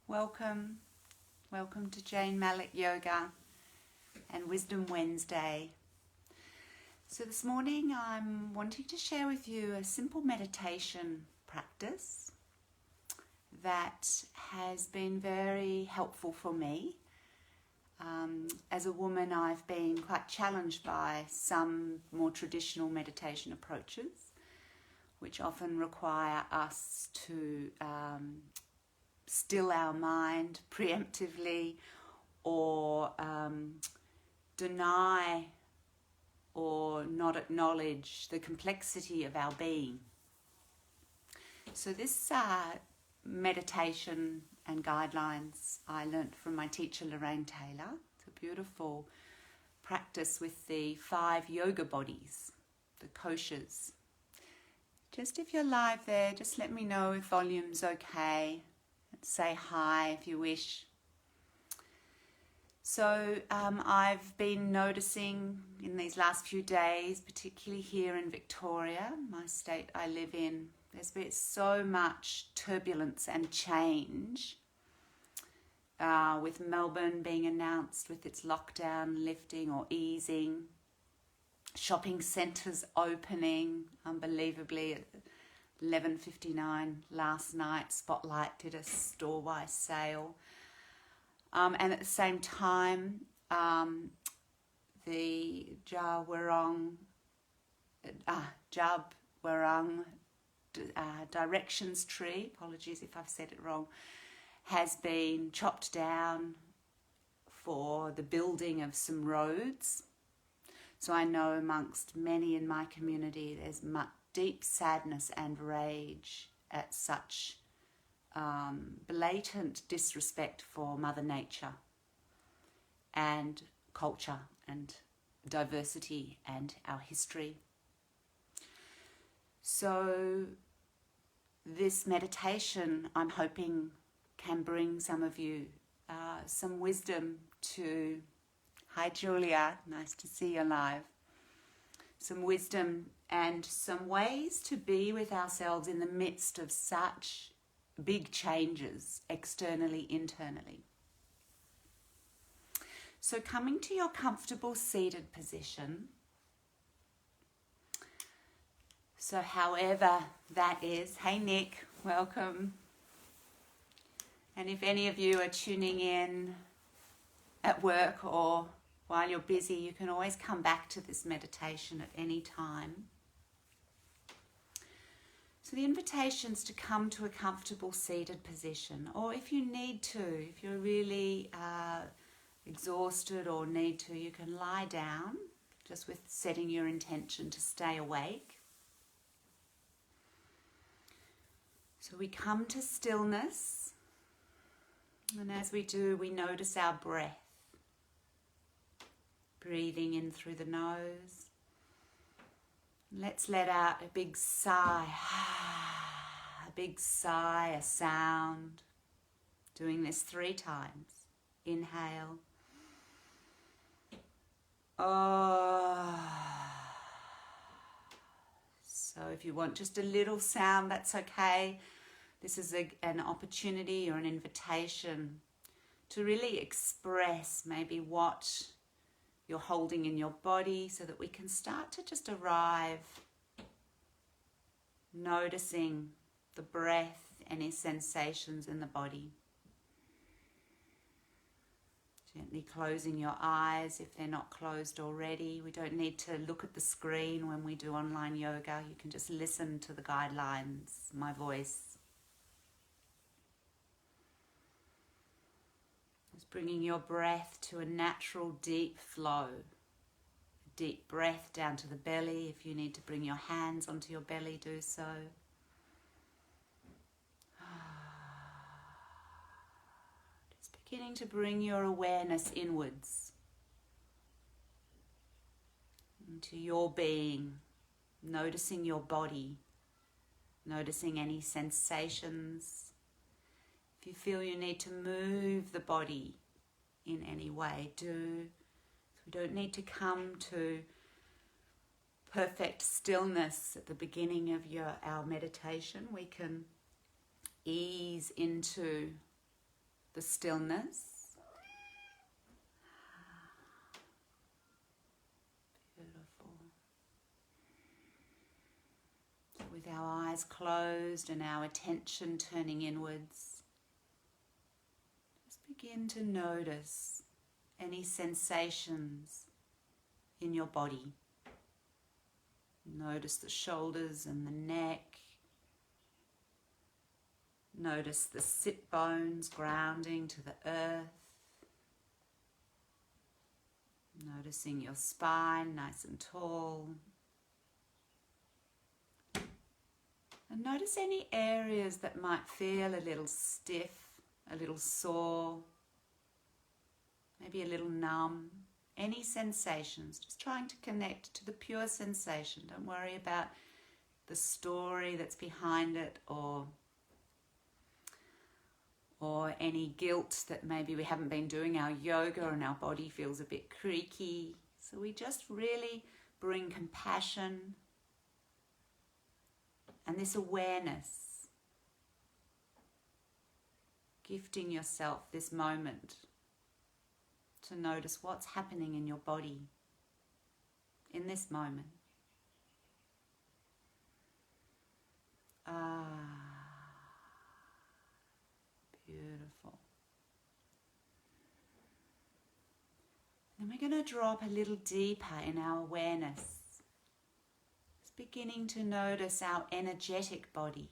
Welcome to Jane Malik Yoga and Wisdom Wednesday. So this morning I'm wanting to share with you a simple meditation practice that has been very helpful for me. As a woman, I've been quite challenged by some more traditional meditation approaches, which often require us to still our mind preemptively or deny or not acknowledge the complexity of our being. So this meditation and guidelines I learnt from my teacher Lorraine Taylor. It's a beautiful practice with the 5 yoga bodies, the koshas. Just if you're live there, just let me know if volume's okay. Say hi if you wish. So I've been noticing in these last few days, particularly here in Victoria, my state I live in, there's been so much turbulence and change with Melbourne being announced with its lockdown lifting or easing, shopping centres opening unbelievably at 11:59 last night. Spotlight did a store-wide sale. And at the same time, the Jab Warung directions tree, apologies if I've said it wrong, has been chopped down for the building of some roads. So I know amongst many in my community there's deep sadness and rage at such blatant disrespect for Mother Nature and culture and diversity and our history. So this meditation, I'm hoping, can bring some of you some wisdom to... Hi Julia, nice to see you live. Some wisdom and some ways to be with ourselves in the midst of such big changes, externally, internally. So coming to your comfortable seated position, so however that is. Hey Nick, welcome. And if any of you are tuning in at work or while you're busy, you can always come back to this meditation at any time. So the invitation is to come to a comfortable seated position, or if you need to, if you're really exhausted or need to, you can lie down, just with setting your intention to stay awake. So we come to stillness, and as we do, we notice our breath. Breathing in through the nose. Let's let out a big sigh. A big sigh, a sound. Doing this 3 times. Inhale. Oh. So if you want just a little sound, that's okay. This is an opportunity or an invitation to really express maybe what you're holding in your body, so that we can start to just arrive noticing the breath, any sensations in the body. Gently closing your eyes if they're not closed already. We don't need to look at the screen when we do online yoga. You can just listen to the guidelines, my voice. Just bringing your breath to a natural deep flow. A deep breath down to the belly. If you need to bring your hands onto your belly, do so. Just beginning to bring your awareness inwards into your being, noticing your body, noticing any sensations. If you feel you need to move the body in any way, do. So we don't need to come to perfect stillness at the beginning of our meditation. We can ease into the stillness. Beautiful. So with our eyes closed and our attention turning inwards, just begin to notice any sensations in your body. Notice the shoulders and the neck. Notice the sit bones grounding to the earth. Noticing your spine nice and tall. And notice any areas that might feel a little stiff, a little sore, maybe a little numb. Any sensations, just trying to connect to the pure sensation. Don't worry about the story that's behind it or any guilt that maybe we haven't been doing our yoga and our body feels a bit creaky. So we just really bring compassion and this awareness, gifting yourself this moment to notice what's happening in your body in this moment. Beautiful. Then we're going to drop a little deeper in our awareness. Just beginning to notice our energetic body.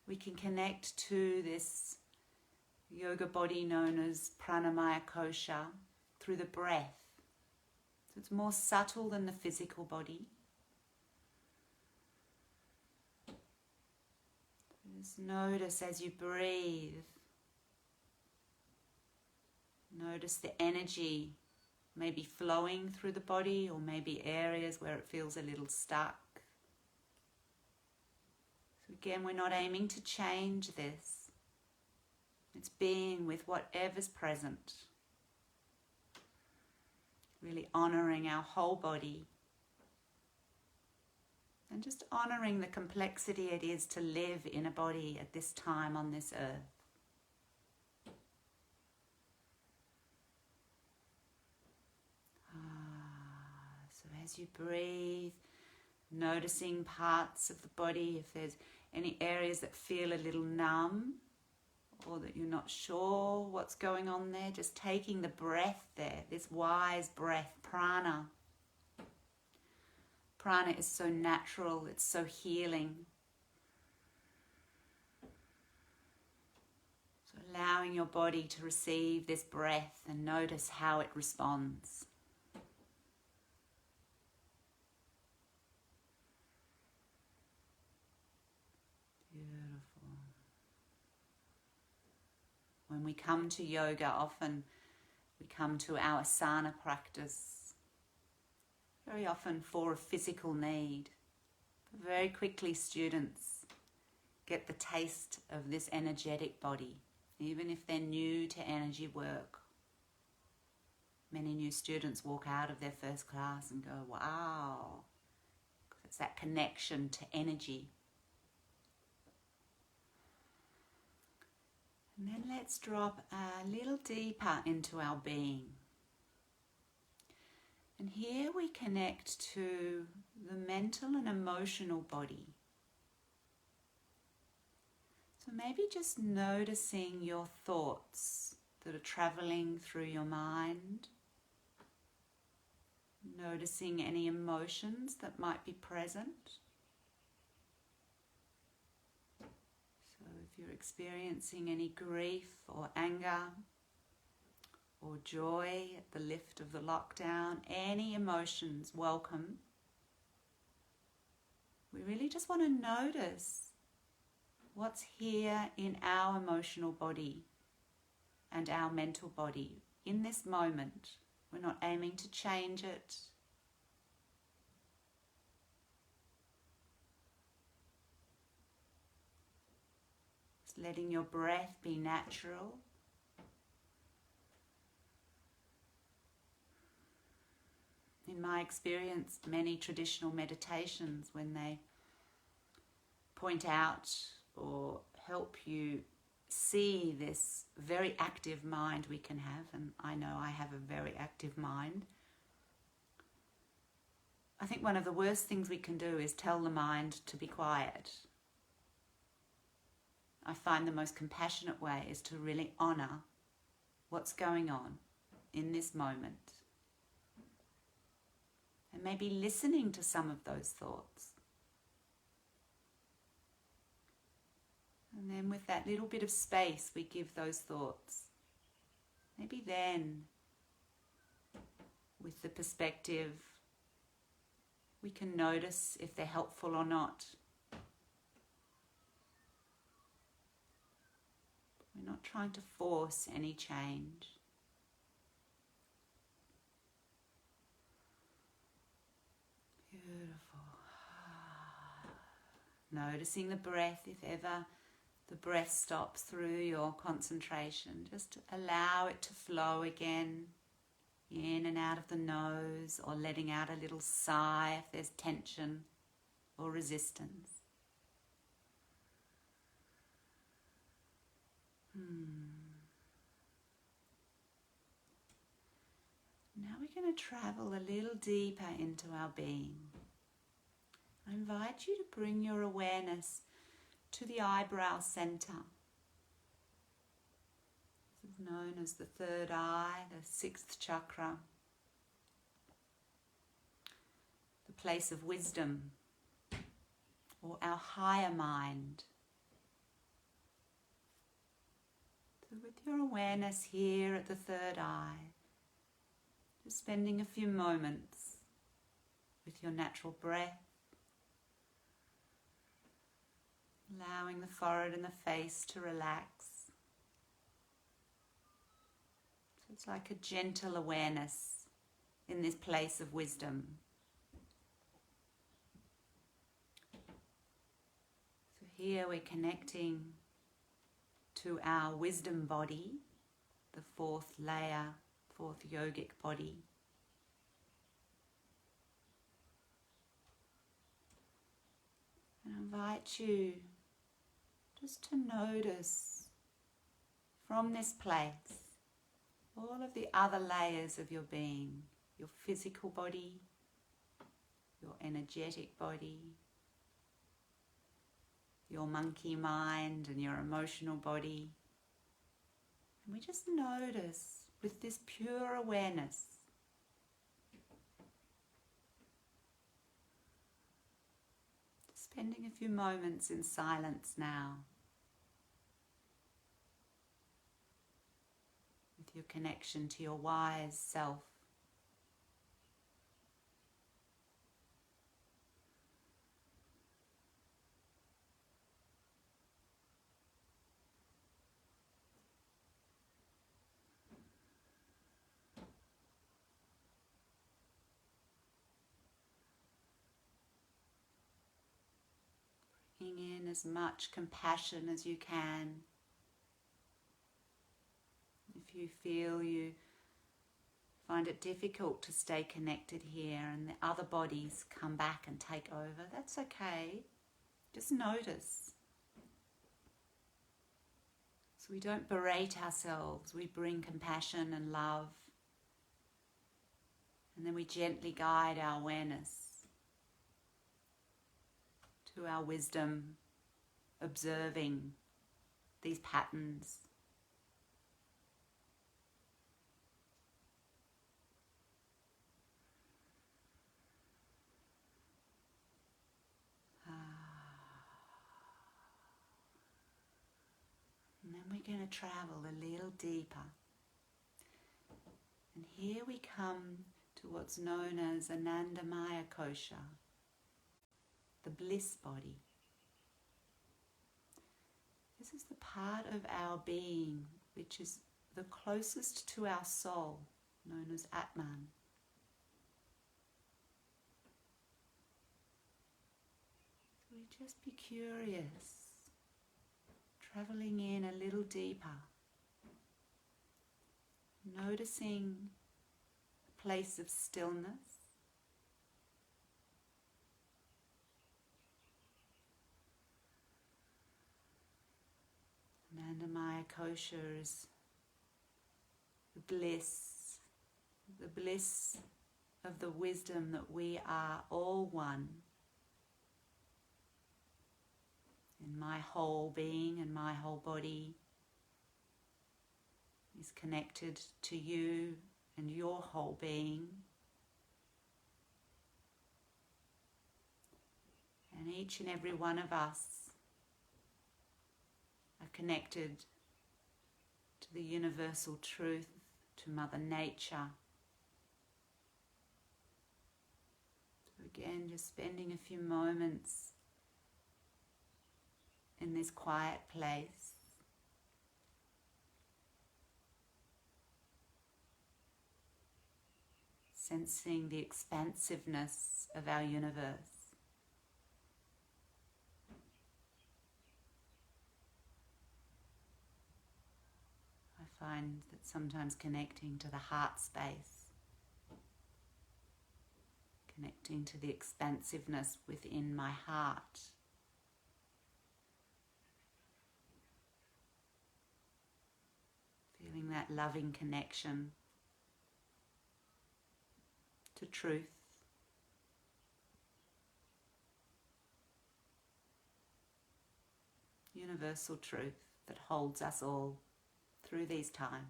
We can connect to this yoga body known as pranamaya kosha through the breath. So it's more subtle than the physical body. Just notice as you breathe. Notice the energy maybe flowing through the body or maybe areas where it feels a little stuck. So again, we're not aiming to change this. It's being with whatever's present. Really honouring our whole body. And just honouring the complexity it is to live in a body at this time on this earth. So as you breathe, noticing parts of the body, if there's any areas that feel a little numb or that you're not sure what's going on there, just taking the breath there, this wise breath, prana. Prana is so natural, it's so healing. So allowing your body to receive this breath and notice how it responds. Beautiful. When we come to yoga, often we come to our asana practice. Very often for a physical need. Very quickly students get the taste of this energetic body, even if they're new to energy work. Many new students walk out of their first class and go, wow, because it's that connection to energy. And then let's drop a little deeper into our being. And here we connect to the mental and emotional body. So maybe just noticing your thoughts that are traveling through your mind. Noticing any emotions that might be present. So if you're experiencing any grief or anger, or joy at the lift of the lockdown, any emotions welcome. We really just want to notice what's here in our emotional body and our mental body in this moment. We're not aiming to change it. Just letting your breath be natural. In my experience, many traditional meditations, when they point out or help you see this very active mind we can have, and I know I have a very active mind, I think one of the worst things we can do is tell the mind to be quiet. I find the most compassionate way is to really honour what's going on in this moment. And maybe listening to some of those thoughts. And then with that little bit of space we give those thoughts, maybe then, with the perspective, we can notice if they're helpful or not. We're not trying to force any change. Beautiful. Noticing the breath, if ever the breath stops through your concentration, just allow it to flow again, in and out of the nose, or letting out a little sigh if there's tension or resistance. Now we're going to travel a little deeper into our being. I invite you to bring your awareness to the eyebrow center. This is known as the third eye, the sixth chakra, the place of wisdom, or our higher mind. So with your awareness here at the third eye, just spending a few moments with your natural breath, allowing the forehead and the face to relax. So it's like a gentle awareness in this place of wisdom. So here we're connecting to our wisdom body, the fourth layer, fourth yogic body. And I invite you just to notice from this place all of the other layers of your being, your physical body, your energetic body, your monkey mind and your emotional body. And we just notice with this pure awareness spending a few moments in silence now with your connection to your wise self. Bringing in as much compassion as you can. If you feel you find it difficult to stay connected here and the other bodies come back and take over, that's okay. Just notice. So we don't berate ourselves, we bring compassion and love. And then we gently guide our awareness to our wisdom, observing these patterns. And then we're going to travel a little deeper. And here we come to what's known as Anandamaya Kosha, the bliss body. This is the part of our being which is the closest to our soul, known as Atman. So we just be curious, traveling in a little deeper, noticing a place of stillness, under my kosher is the bliss of the wisdom that we are all one. And my whole being and my whole body is connected to you and your whole being. And each and every one of us are connected to the universal truth, to Mother Nature. So again, just spending a few moments in this quiet place. Sensing the expansiveness of our universe. I find that sometimes connecting to the heart space, connecting to the expansiveness within my heart, feeling that loving connection to truth, universal truth that holds us all through these times.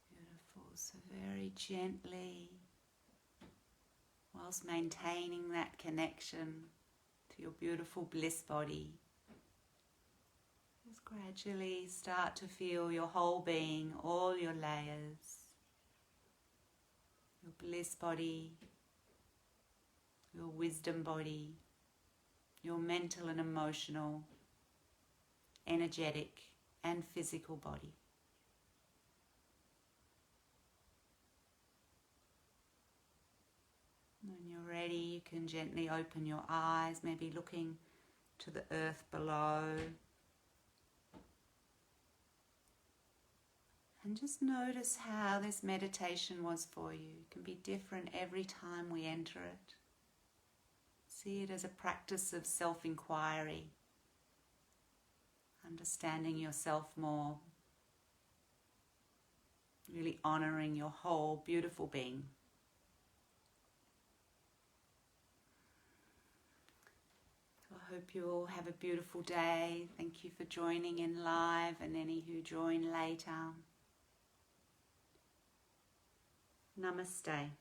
Beautiful. So very gently, whilst maintaining that connection to your beautiful bliss body, just gradually start to feel your whole being, all your layers, your bliss body, your wisdom body, your mental and emotional, energetic and physical body. When you're ready, you can gently open your eyes, maybe looking to the earth below. And just notice how this meditation was for you. It can be different every time we enter it. See it as a practice of self-inquiry, understanding yourself more, really honoring your whole beautiful being. So I hope you all have a beautiful day. Thank you for joining in live and any who join later. Namaste.